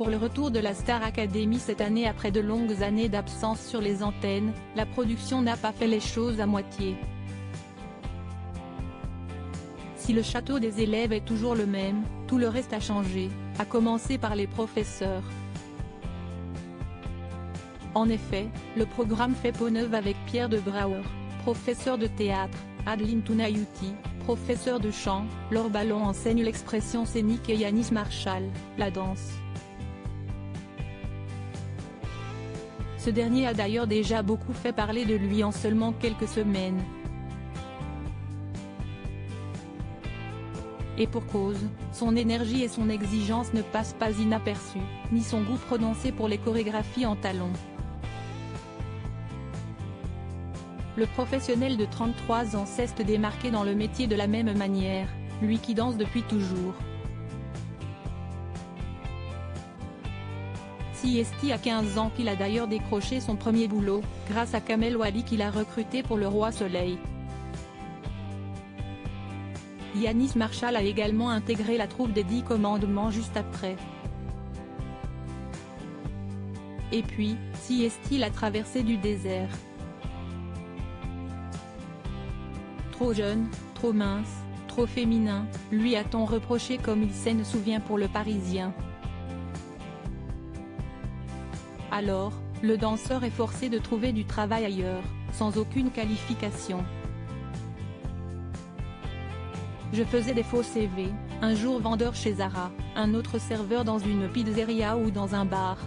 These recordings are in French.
Pour le retour de la Star Academy cette année après de longues années d'absence sur les antennes, la production n'a pas fait les choses à moitié. Si le château des élèves est toujours le même, tout le reste a changé, à commencer par les professeurs. En effet, le programme fait peau neuve avec Pierre de Brouwer, professeur de théâtre, Adeline Tounayouti, professeur de chant, Laure Ballon enseigne l'expression scénique et Yanis Marshall, la danse. Ce dernier a d'ailleurs déjà beaucoup fait parler de lui en seulement quelques semaines. Et pour cause, son énergie et son exigence ne passent pas inaperçues, ni son goût prononcé pour les chorégraphies en talons. Le professionnel de 33 ans s'est démarqué dans le métier de la même manière, lui qui danse depuis toujours. Siesti a 15 ans qu'il a d'ailleurs décroché son premier boulot, grâce à Kamel Wally qui l'a recruté pour Le Roi Soleil. Yanis Marshall a également intégré la troupe des 10 commandements juste après. Et puis, Siesti la traversée du désert. Trop jeune, trop mince, trop féminin, lui a-t-on reproché comme il s'en souvient pour Le Parisien. Alors, le danseur est forcé de trouver du travail ailleurs, sans aucune qualification. Je faisais des faux CV, un jour vendeur chez Zara, un autre serveur dans une pizzeria ou dans un bar.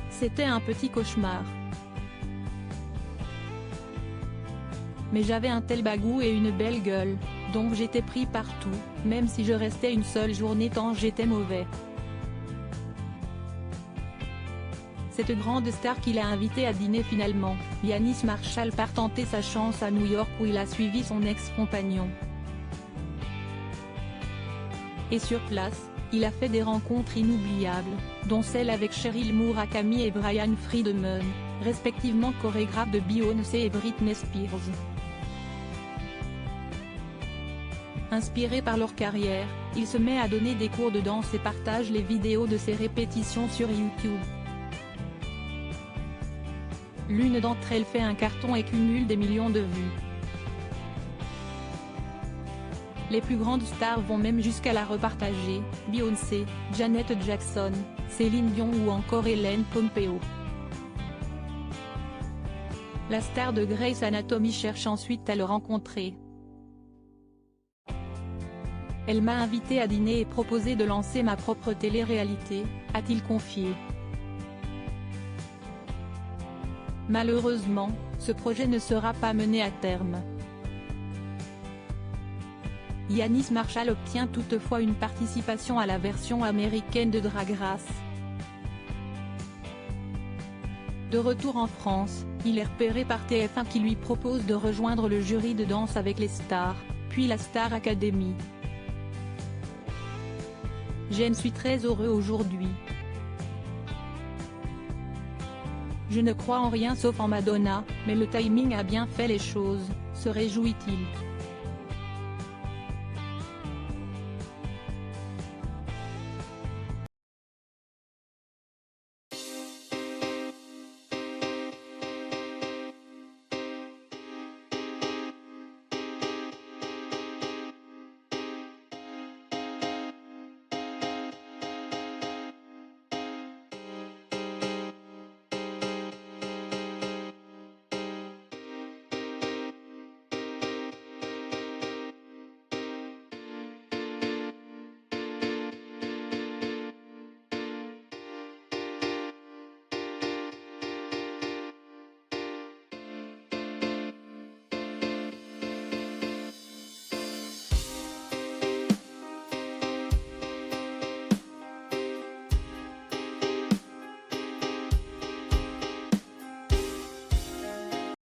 C'était un petit cauchemar. Mais j'avais un tel bagou et une belle gueule, donc j'étais pris partout, même si je restais une seule journée tant j'étais mauvais. Cette grande star qu'il a invitée à dîner finalement, Yanis Marshall part tenter sa chance à New York où il a suivi son ex-compagnon. Et sur place, il a fait des rencontres inoubliables, dont celle avec Cheryl Murakami et Brian Friedman, respectivement chorégraphes de Beyoncé et Britney Spears. Inspiré par leur carrière, il se met à donner des cours de danse et partage les vidéos de ses répétitions sur YouTube. L'une d'entre elles fait un carton et cumule des millions de vues. Les plus grandes stars vont même jusqu'à la repartager, Beyoncé, Janet Jackson, Céline Dion ou encore Hélène Pompeo. La star de Grey's Anatomy cherche ensuite à le rencontrer. Elle m'a invité à dîner et proposé de lancer ma propre télé-réalité, a-t-il confié. Malheureusement, ce projet ne sera pas mené à terme. Yanis Marshall obtient toutefois une participation à la version américaine de Drag Race. De retour en France, il est repéré par TF1 qui lui propose de rejoindre le jury de Danse avec les stars, puis la Star Academy. J'en suis très heureux aujourd'hui. Je ne crois en rien sauf en Madonna, mais le timing a bien fait les choses, se réjouit-il.